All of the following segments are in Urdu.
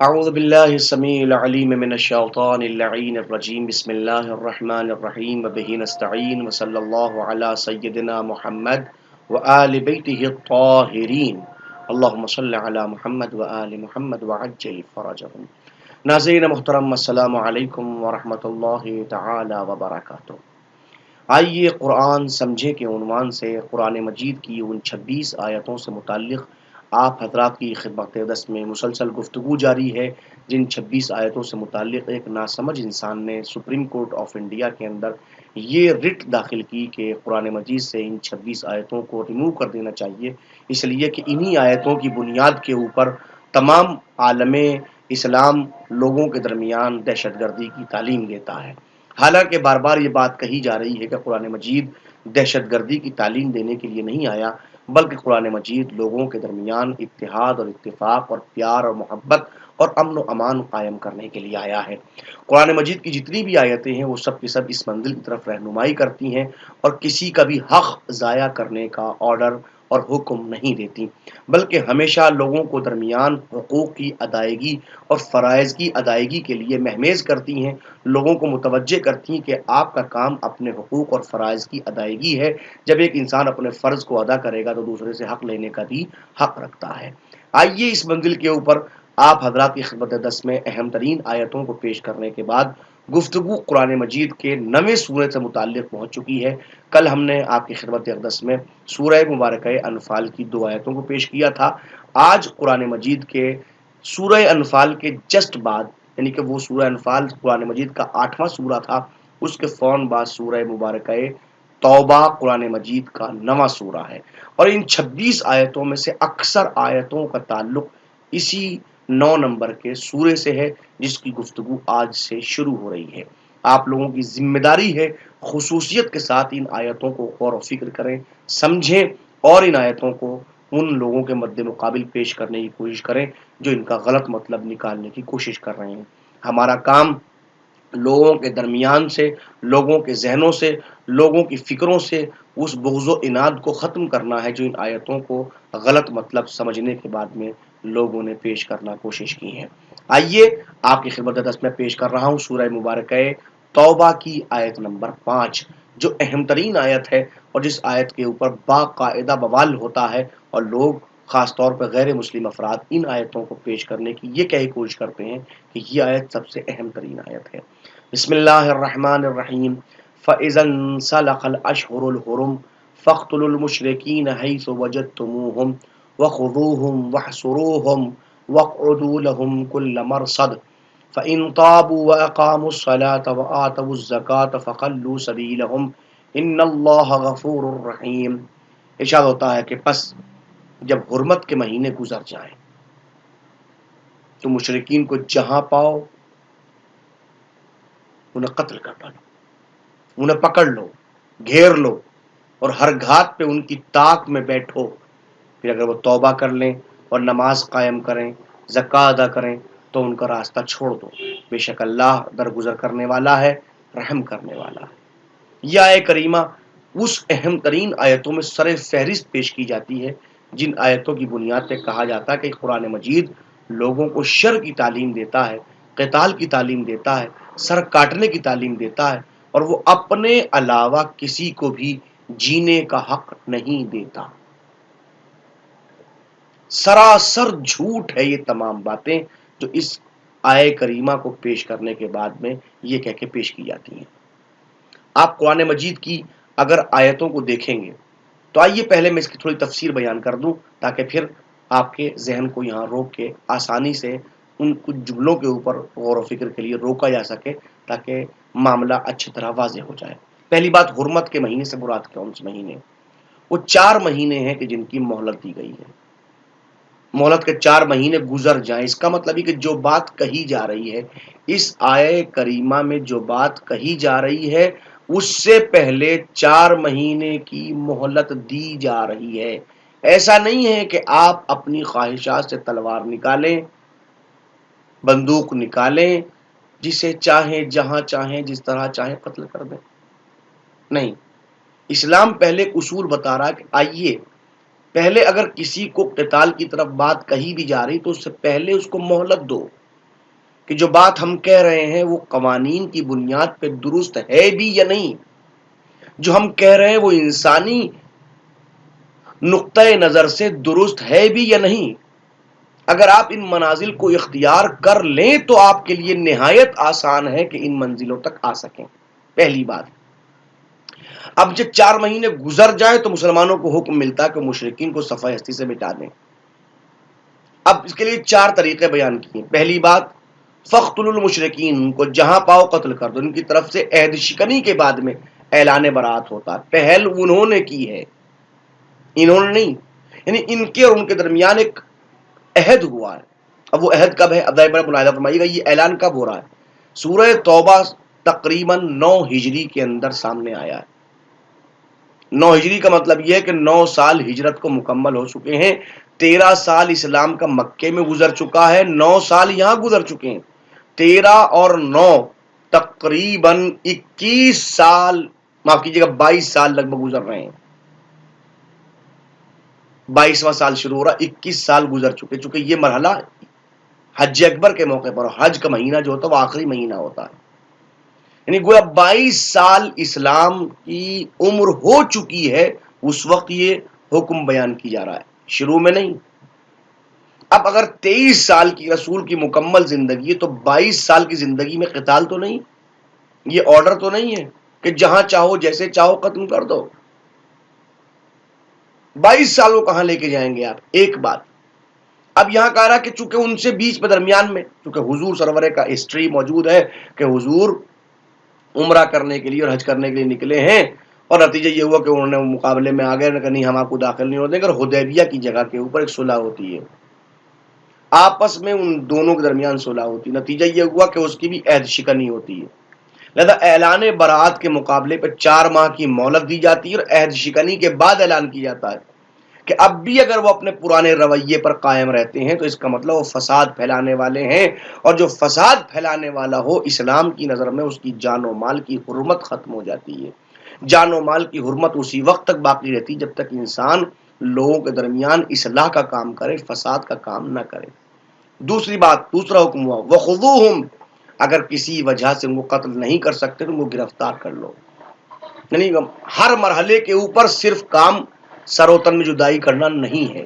اعوذ باللہ السمیع العلیم من الشیطان اللعین الرجیم بسم اللہ الرحمن الرحیم وبہ نستعین وصلی اللہ علی سیدنا محمد وآل بیتہ الطاہرین اللہم صلی علی محمد وآل محمد وعجل فرجہم۔ ناظرین محترم، السلام علیکم ورحمۃ اللہ تعالی وبرکاتہ۔ آئیے قرآن سمجھے کے عنوان سے قرآن مجید کی ان 26 آیتوں سے متعلق آپ حضرات کی خدمت اقدس میں مسلسل گفتگو جاری ہے، جن 26 آیتوں سے متعلق ایک ناسمجھ انسان نے سپریم کورٹ آف انڈیا کے اندر یہ رٹ داخل کی کہ قرآن مجید سے ان 26 آیتوں کو ریموو کر دینا چاہیے، اس لیے کہ انہی آیتوں کی بنیاد کے اوپر تمام عالم اسلام لوگوں کے درمیان دہشت گردی کی تعلیم دیتا ہے۔ حالانکہ بار بار یہ بات کہی جا رہی ہے کہ قرآن مجید دہشت گردی کی تعلیم دینے کے لیے نہیں آیا، بلکہ قرآن مجید لوگوں کے درمیان اتحاد اور اتفاق اور پیار اور محبت اور امن و امان قائم کرنے کے لیے آیا ہے۔ قرآن مجید کی جتنی بھی آیتیں ہیں وہ سب کی سب اس منزل کی طرف رہنمائی کرتی ہیں اور کسی کا بھی حق ضائع کرنے کا آرڈر اور حکم نہیں دیتی، بلکہ ہمیشہ لوگوں کو درمیان حقوق کی ادائیگی اور فرائض کی ادائیگی کے لیے مہمیز کرتی ہیں، لوگوں کو متوجہ کرتی ہیں کہ آپ کا کام اپنے حقوق اور فرائض کی ادائیگی ہے۔ جب ایک انسان اپنے فرض کو ادا کرے گا تو دوسرے سے حق لینے کا بھی حق رکھتا ہے۔ آئیے اس منزل کے اوپر آپ حضرات کی خدمت دس میں اہم ترین آیتوں کو پیش کرنے کے بعد گفتگو قرآن مجید کے 9ویں سورہ سے متعلق پہنچ چکی ہے۔ کل ہم نے آپ کی خدمت اقدس میں سورہ مبارکہ انفال کی 2 آیتوں کو پیش کیا تھا۔ آج قرآن مجید کے سورہ انفال کے جسٹ بعد، یعنی کہ وہ سورہ انفال قرآن مجید کا 8واں سورہ تھا، اس کے فوراً بعد سورہ مبارکہ توبہ قرآن مجید کا 9واں سورہ ہے، اور ان 26 آیتوں میں سے اکثر آیتوں کا تعلق اسی 9 نمبر کے سورے سے ہے، جس کی گفتگو آج سے شروع ہو رہی ہے۔ آپ لوگوں کی ذمہ داری ہے خصوصیت کے ساتھ ان آیتوں کو غور و فکر کریں، سمجھیں اور ان آیتوں کو ان لوگوں کے مد مقابل پیش کرنے کی کوشش کریں جو ان کا غلط مطلب نکالنے کی کوشش کر رہے ہیں۔ ہمارا کام لوگوں کے درمیان سے، لوگوں کے ذہنوں سے، لوگوں کی فکروں سے اس بغض و عناد کو ختم کرنا ہے جو ان آیتوں کو غلط مطلب سمجھنے کے بعد میں لوگوں نے پیش کرنا کوشش کی ہے۔ آئیے آپ کی خدمت دست میں پیش کر رہا ہوں سورہ مبارکہ توبہ کی آیت نمبر 5، جو اہم ترین آیت ہے اور جس آیت کے اوپر باقاعدہ بوال ہوتا ہے، اور لوگ خاص طور پر غیر مسلم افراد ان آیتوں کو پیش کرنے کی یہ کہی کوشش کرتے ہیں کہ یہ آیت سب سے اہم ترین آیت ہے۔ بسم اللہ الرحمن الرحیم۔ فَإِذَا انسَلَخَ الْأَشْهُرُ الْحُرُمُ فَاقْتُلُوا الْمُشْرِكِينَ حَيْثُ وَجَدتُّمُوهُمْ وَخُذُوهُمْ وَاحْصُرُوهُمْ وَاقْعُدُوا لَهُمْ كُلَّ مَرْصَدٍ فَإِن تَابُوا وَأَقَامُوا الصَّلَاةَ وَآتَوُا الزَّكَاةَ فَخَلُّوا سَبِيلَهُمْ إِنَّ اللَّهَ غَفُورٌ رَحِيمٌ۔ ارشاد ہوتا ہے کہ پس جب حرمت کے مہینے گزر جائیں تو مشرکین کو جہاں پاؤ انہیں قتل کر ڈالو، انہیں پکڑ لو، گھیر لو، اور ہر گھات پہ ان کی طاق میں بیٹھو۔ پھر اگر وہ توبہ کر لیں اور نماز قائم کریں، زکوٰۃ ادا کریں تو ان کا راستہ چھوڑ دو، بے شک اللہ درگزر کرنے والا ہے، رحم کرنے والا ہے۔ یہ آیت کریمہ اس اہم ترین آیتوں میں سر فہرست پیش کی جاتی ہے جن آیتوں کی بنیاد پہ کہا جاتا ہے کہ قرآن مجید لوگوں کو شر کی تعلیم دیتا ہے، قتال کی تعلیم دیتا ہے، سر کاٹنے کی تعلیم دیتا ہے، اور وہ اپنے علاوہ کسی کو بھی جینے کا حق نہیں دیتا۔ سراسر جھوٹ ہے یہ تمام باتیں جو اس آیت کریمہ کو پیش کرنے کے بعد میں یہ کہہ کے پیش کی جاتی ہیں۔ آپ قرآن مجید کی اگر آیتوں کو دیکھیں گے تو آئیے پہلے میں اس کی تھوڑی تفسیر بیان کر دوں تاکہ پھر آپ کے ذہن کو یہاں روک کے آسانی سے ان کچھ جملوں کے اوپر غور و فکر کے لیے روکا جا سکے تاکہ معاملہ اچھی طرح واضح ہو جائے۔ پہلی بات، حرمت کے مہینے سے مراد کون سے مہینے؟ وہ 4 مہینے ہیں کہ جن کی مہلت دی گئی ہے۔ مہلت کے 4 مہینے گزر جائیں، اس کا مطلب یہ کہ جو بات کہی جا رہی ہے اس آیت کریمہ میں، جو بات کہی جا رہی ہے اس سے پہلے 4 مہینے کی مہلت دی جا رہی ہے۔ ایسا نہیں ہے کہ آپ اپنی خواہشات سے تلوار نکالیں، بندوق نکالیں، جسے چاہیں جہاں چاہیں جس طرح چاہیں قتل کر دیں۔ نہیں، اسلام پہلے ایک اصول بتا رہا ہے کہ آئیے پہلے اگر کسی کو قتال کی طرف بات کہی بھی جا رہی تو اس سے پہلے اس کو مہلت دو، کہ جو بات ہم کہہ رہے ہیں وہ قوانین کی بنیاد پہ درست ہے بھی یا نہیں، جو ہم کہہ رہے ہیں وہ انسانی نقطۂ نظر سے درست ہے بھی یا نہیں۔ اگر آپ ان منازل کو اختیار کر لیں تو آپ کے لیے نہایت آسان ہے کہ ان منزلوں تک آ سکیں، پہلی بات۔ اب جب 4 مہینے گزر جائیں تو مسلمانوں کو حکم ملتا ہے کہ مشرکین کو صفحہ ہستی سے مٹا دیں۔ اب اس کے لیے 4 طریقے بیان کیے۔ پہلی بات، فَاقْتُلُوا الْمُشْرِكِينَ، ان کو جہاں پاؤ قتل کر دو۔ ان کی طرف سے عہد شکنی کے بعد میں اعلان برات ہوتا ہے، پہل انہوں نے کی ہے، انہوں نے نہیں، یعنی ان کے اور ان کے درمیان ایک عہد ہوا ہے۔ اب وہ عہد کب ہے؟ اب ذرا ملاحظہ فرمائیے گا، یہ اعلان کب ہو رہا ہے؟ سورہ توبہ تقریباً 9 ہجری کے اندر سامنے آیا ہے۔ 9 ہجری کا مطلب یہ ہے کہ 9 سال ہجرت کو مکمل ہو چکے ہیں، 13 سال اسلام کا مکے میں گزر چکا ہے، 9 سال یہاں گزر چکے ہیں۔ 13 اور 9 تقریباً 21 سال، معاف کیجیے گا 22 سال لگ بھگ گزر رہے ہیں۔ 22واں سال شروع ہو رہا، 21 سال گزر چکے، چونکہ یہ مرحلہ حج اکبر کے موقع پر، حج کا مہینہ جو ہوتا ہے وہ آخری مہینہ ہوتا ہے، یعنی گویا 22 سال اسلام کی عمر ہو چکی ہے، اس وقت یہ حکم بیان کی جا رہا ہے، شروع میں نہیں۔ اب اگر 23 سال کی رسول کی مکمل زندگی ہے تو 22 سال کی زندگی میں قتال تو نہیں، یہ آرڈر تو نہیں ہے کہ جہاں چاہو جیسے چاہو ختم کر دو۔ 22 سال کو کہاں لے کے جائیں گے آپ؟ ایک بات۔ اب یہاں کہہ رہا کہ چونکہ ان سے بیچ میں درمیان میں، چونکہ حضور سرورے کا ہسٹری موجود ہے کہ حضور عمرہ کرنے کے لیے اور حج کرنے کے لیے نکلے ہیں، اور نتیجہ یہ ہوا کہ انہوں نے مقابلے میں آ گئے کہ نہیں ہم آپ کو داخل نہیں ہوتے، اگر حدیبیہ کی جگہ کے اوپر ایک صلح ہوتی ہے، آپس میں ان دونوں کے درمیان صلح ہوتی ہے، نتیجہ یہ ہوا کہ اس کی بھی عہد شکنی ہوتی ہے، لہذا اعلان برات کے مقابلے پہ 4 ماہ کی مہلت دی جاتی ہے اور عہد شکنی کے بعد اعلان کیا جاتا ہے کہ اب بھی اگر وہ اپنے پرانے رویے پر قائم رہتے ہیں تو اس کا مطلب وہ فساد پھیلانے والے ہیں، اور جو فساد پھیلانے والا ہو اسلام کی نظر میں اس کی جان و مال کی حرمت ختم ہو جاتی ہے۔ جان و مال کی حرمت اسی وقت تک باقی رہتی جب تک انسان لوگوں کے درمیان اصلاح کا کام کرے، فساد کا کام نہ کرے۔ دوسری بات، دوسرا حکم ہوا وَخُذُوهُمْ، اگر کسی وجہ سے ان کو قتل نہیں کر سکتے تو ان کو گرفتار کر لو، یعنی ہر مرحلے کے اوپر صرف کام سر و تن میں جدائی کرنا نہیں ہے،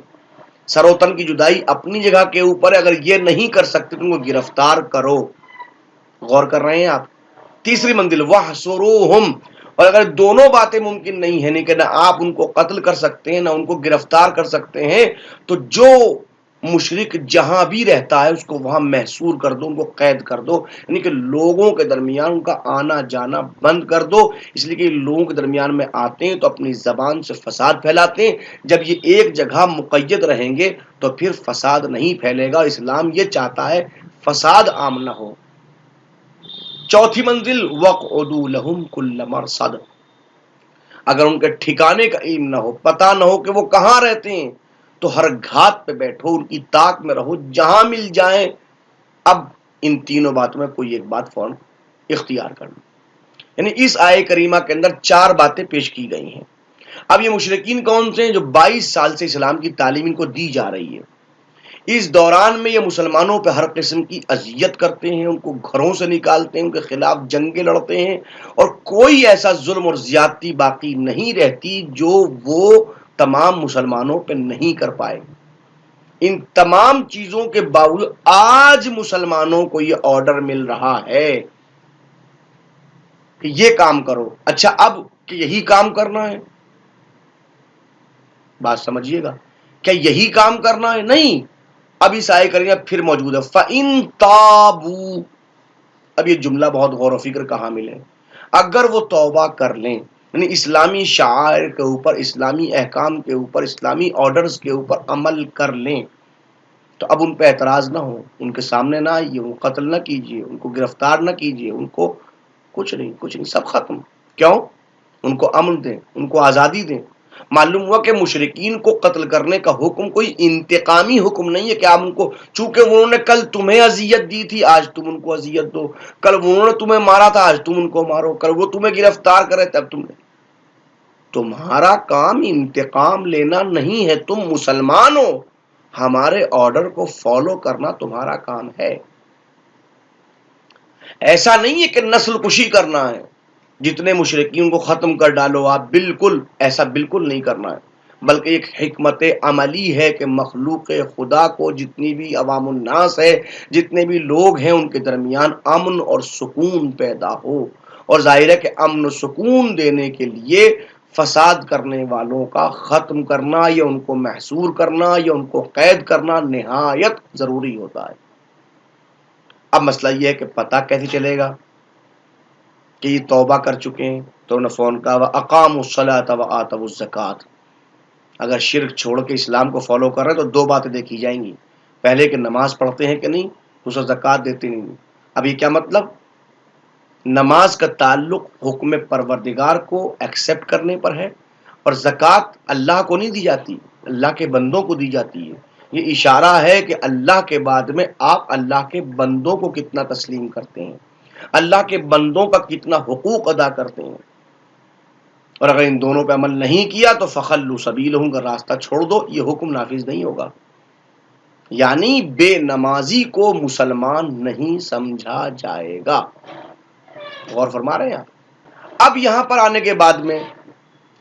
سر و تن کی جدائی اپنی جگہ کے اوپر ہے، اگر یہ نہیں کر سکتے تو ان کو گرفتار کرو۔ غور کر رہے ہیں آپ؟ تیسری منزل وَاحْصُرُوهُمْ، اور اگر دونوں باتیں ممکن نہیں ہے، نہیں کہ نہ آپ ان کو قتل کر سکتے ہیں نہ ان کو گرفتار کر سکتے ہیں، تو جو مشرک جہاں بھی رہتا ہے اس کو وہاں محصور کر دو، ان کو قید کر دو، یعنی کہ لوگوں کے درمیان ان کا آنا جانا بند کر دو، اس لیے کہ لوگوں کے درمیان میں آتے ہیں تو اپنی زبان سے فساد پھیلاتے ہیں، جب یہ ایک جگہ مقید رہیں گے تو پھر فساد نہیں پھیلے گا۔ اسلام یہ چاہتا ہے فساد عام نہ ہو۔ چوتھی منزل وَاقْعُدُوا لَهُمْ كُلَّ مَرْصَدٍ، اگر ان کے ٹھکانے کا علم نہ ہو، پتہ نہ ہو کہ وہ کہاں رہتے ہیں، تو ہر گھات پہ بیٹھو، ان کی طاق میں رہو، جہاں مل جائیں۔ اب ان تینوں باتوں میں کوئی ایک بات فوراً اختیار کرنا، یعنی اس آیے کریمہ کے اندر 4 باتیں پیش کی گئی ہیں۔ اب یہ مشرکین کون سے ہیں؟ جو 22 سال سے اسلام کی تعلیم ان کو دی جا رہی ہے، اس دوران میں یہ مسلمانوں پہ ہر قسم کی اذیت کرتے ہیں، ان کو گھروں سے نکالتے ہیں، ان کے خلاف جنگیں لڑتے ہیں، اور کوئی ایسا ظلم اور زیادتی باقی نہیں رہتی جو وہ تمام مسلمانوں پہ نہیں کر پائے۔ ان تمام چیزوں کے باوجود آج مسلمانوں کو یہ آرڈر مل رہا ہے کہ یہ کام کرو۔ اچھا، اب کہ یہی کام کرنا ہے، بات سمجھیے گا، کیا یہی کام کرنا ہے؟ نہیں، اب اس آیے کریمہ پھر موجود ہے فَإِن تَابُوا، اب یہ جملہ بہت غور و فکر کا حامل ہے، اگر وہ توبہ کر لیں، یعنی اسلامی شعائر کے اوپر، اسلامی احکام کے اوپر، اسلامی آرڈرز کے اوپر عمل کر لیں، تو اب ان پہ اعتراض نہ ہو، ان کے سامنے نہ آئیے، ان کو قتل نہ کیجیے، ان کو گرفتار نہ کیجیے، ان کو کچھ نہیں، سب ختم۔ کیوں؟ ان کو امن دیں، ان کو آزادی دیں۔ معلوم ہوا کہ مشرکین کو قتل کرنے کا حکم کوئی انتقامی حکم نہیں ہے کہ آپ ان کو، چونکہ انہوں نے کل تمہیں اذیت دی تھی آج تم ان کو اذیت دو، کل انہوں نے تمہیں مارا تھا آج تم ان کو مارو، کل وہ تمہیں گرفتار کرے تب تم نے۔ تمہارا کام انتقام لینا نہیں ہے، تم مسلمان ہو، ہمارے آرڈر کو فالو کرنا تمہارا کام ہے۔ ایسا نہیں ہے کہ نسل کشی کرنا ہے، جتنے مشرکین کو ختم کر ڈالو آپ، بالکل ایسا بالکل نہیں کرنا ہے، بلکہ ایک حکمت عملی ہے کہ مخلوق خدا کو، جتنی بھی عوام الناس ہے، جتنے بھی لوگ ہیں، ان کے درمیان امن اور سکون پیدا ہو، اور ظاہر ہے کہ امن و سکون دینے کے لیے فساد کرنے والوں کا ختم کرنا یا ان کو محصور کرنا یا ان کو قید کرنا نہایت ضروری ہوتا ہے۔ اب مسئلہ یہ ہے کہ پتہ کیسے چلے گا کہ یہ توبہ کر چکے ہیں؟ تو انہوں نے فون کہا وَأَقَامُوا الصَّلَاةَ وَآتَوُا الزَّكَاةَ۔ اگر شرک چھوڑ کے اسلام کو فالو کر رہے ہیں تو دو باتیں دیکھی جائیں گی، پہلے کہ نماز پڑھتے ہیں کہ نہیں، دوسرا زکوٰۃ دیتے نہیں۔ اب یہ کیا مطلب؟ نماز کا تعلق حکم پروردگار کو ایکسیپٹ کرنے پر ہے، اور زکوٰۃ اللہ کو نہیں دی جاتی، اللہ کے بندوں کو دی جاتی ہے۔ یہ اشارہ ہے کہ اللہ کے بعد میں آپ اللہ کے بندوں کو کتنا تسلیم کرتے ہیں، اللہ کے بندوں کا کتنا حقوق ادا کرتے ہیں، اور اگر ان دونوں پہ عمل نہیں کیا تو فخلوا سبیلہم، کا راستہ چھوڑ دو، یہ حکم نافذ نہیں ہوگا۔ یعنی بے نمازی کو مسلمان نہیں سمجھا جائے گا۔ غور فرما رہے ہیں آپ؟ اب یہاں پر آنے کے بعد میں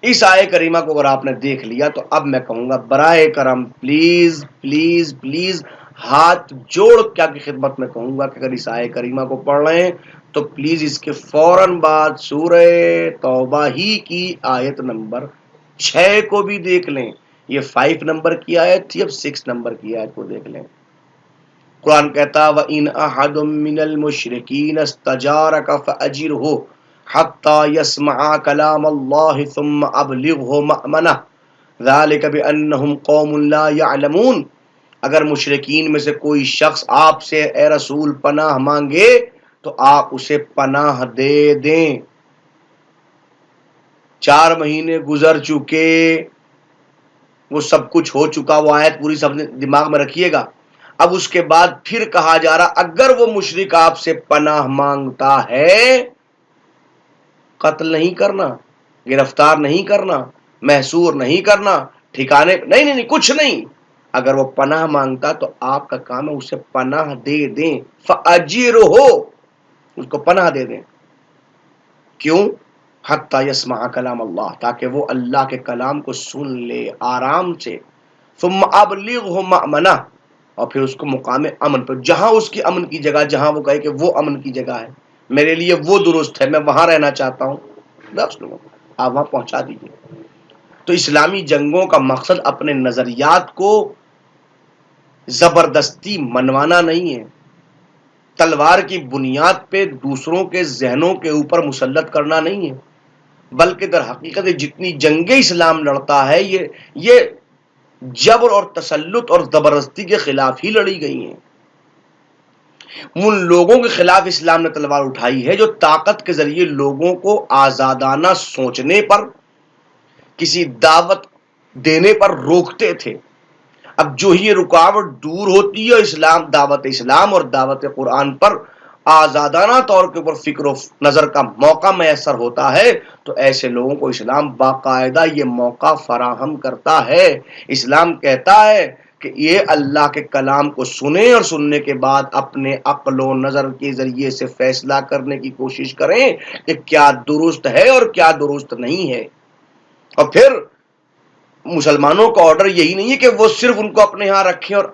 اس آیے کریمہ کو اگر آپ نے دیکھ لیا تو اب میں کہوں گا برائے کرم پلیز پلیز پلیز ہاتھ جوڑ کے آپ کی خدمت میں کہوں گا کہ اگر اس آیے کریمہ کو پڑھ رہے ہیں تو پلیز اس کے فوراً بعد سورہ توبہ ہی کی آیت نمبر 6 کو بھی دیکھ لیں۔ یہ 5 نمبر کی آیت تھی، اب 6 نمبر کی آیت کو دیکھ لیں۔ قرآن کہتا وَإِنْ أَحَدٌ مِّنَ الْمُشْرِكِينَ اسْتَجَارَكَ فَأَجِرْهُ حَتَّى يَسْمَعَ كَلَامَ اللَّهِ ثُمَّ أَبْلِغْهُ مَأْمَنَهُ ذَلِكَ بِأَنَّهُمْ قَوْمٌ لَا يَعْلَمُونَ۔ اگر مشرکین میں سے کوئی شخص آپ سے اے رسول پناہ مانگے تو آپ اسے پناہ دے دیں۔ 4 مہینے گزر چکے، وہ سب کچھ ہو چکا، وہ آیت پوری سب نے دماغ میں رکھیے گا۔ اب اس کے بعد پھر کہا جا رہا اگر وہ مشرک آپ سے پناہ مانگتا ہے، قتل نہیں کرنا، گرفتار نہیں کرنا، محصور نہیں کرنا، ٹھکانے نہیں کچھ نہیں، اگر وہ پناہ مانگتا تو آپ کا کام ہے اسے پناہ دے دیں۔ فَأَجِرْهُ، اس کو پناہ دے دیں۔ کیوں؟ حتی یسمع کلام اللہ، تاکہ وہ اللہ کے کلام کو سن لے آرام سے۔ ثم ابلغہ مأمنہ، اور پھر اس کو مقام امن پر، جہاں اس کی امن کی جگہ، جہاں وہ کہے کہ وہ امن کی جگہ ہے، میرے لیے وہ درست ہے، میں وہاں رہنا چاہتا ہوں، بس آپ وہاں پہنچا دیجیے۔ تو اسلامی جنگوں کا مقصد اپنے نظریات کو زبردستی منوانا نہیں ہے، تلوار کی بنیاد پہ دوسروں کے ذہنوں کے اوپر مسلط کرنا نہیں ہے، بلکہ در حقیقت جتنی جنگیں اسلام لڑتا ہے یہ جبر اور تسلط اور زبردستی کے خلاف ہی لڑی گئی ہیں۔ ان لوگوں کے خلاف اسلام نے تلوار اٹھائی ہے جو طاقت کے ذریعے لوگوں کو آزادانہ سوچنے پر، کسی دعوت دینے پر روکتے تھے۔ اب جو ہی یہ رکاوٹ دور ہوتی ہے، دعوت اسلام اور دعوت قرآن پر آزادانہ طور کے اوپر فکر و نظر کا موقع میسر ہوتا ہے، تو ایسے لوگوں کو اسلام باقاعدہ یہ موقع فراہم کرتا ہے۔ اسلام کہتا ہے کہ یہ اللہ کے کلام کو سنیں اور سننے کے بعد اپنے عقل و نظر کے ذریعے سے فیصلہ کرنے کی کوشش کریں کہ کیا درست ہے اور کیا درست نہیں ہے۔ اور پھر مسلمانوں کا آرڈر یہی نہیں ہے کہ وہ صرف ان کو اپنے ہاں رکھیں اور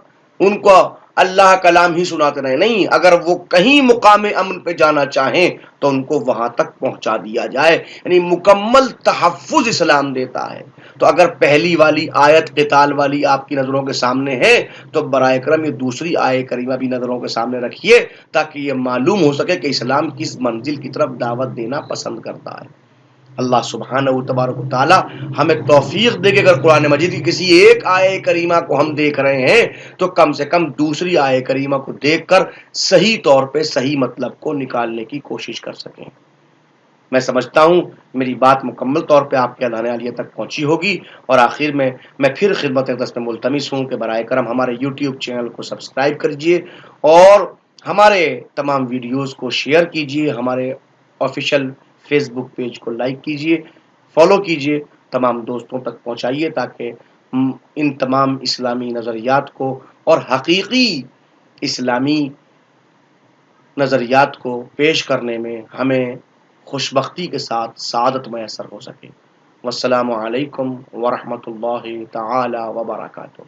ان کو اللہ کلام ہی سناتے رہیں، نہیں، اگر وہ کہیں مقام امن پہ جانا چاہیں تو ان کو وہاں تک پہنچا دیا جائے، یعنی مکمل تحفظ اسلام دیتا ہے۔ تو اگر پہلی والی آیت قتال والی آپ کی نظروں کے سامنے ہے تو برائے کرم یہ دوسری آیت کریمہ بھی نظروں کے سامنے رکھیے تاکہ یہ معلوم ہو سکے کہ اسلام کس منزل کی طرف دعوت دینا پسند کرتا ہے۔ اللہ سبحانہ و تبارک و تعالی ہمیں توفیق دے کہ اگر قرآن مجید کی کسی ایک آیے کریمہ کو ہم دیکھ رہے ہیں تو کم سے کم دوسری آیے کریمہ کو دیکھ کر صحیح طور پہ صحیح مطلب کو نکالنے کی کوشش کر سکیں۔ میں سمجھتا ہوں میری بات مکمل طور پہ آپ کے اذہان عالیہ تک پہنچی ہوگی، اور آخر میں پھر خدمت اقدس میں ملتمس ہوں کہ برائے کرم ہمارے یوٹیوب چینل کو سبسکرائب کیجیے اور ہمارے تمام ویڈیوز کو شیئر کیجیے، ہمارے آفیشیل فیس بک پیج کو لائک کیجیے، فالو کیجیے، تمام دوستوں تک پہنچائیے تاکہ ان تمام اسلامی نظریات کو اور حقیقی اسلامی نظریات کو پیش کرنے میں ہمیں خوشبختی کے ساتھ سعادت میسر ہو سکے۔ والسلام علیکم ورحمۃ اللہ تعالی وبرکاتہ۔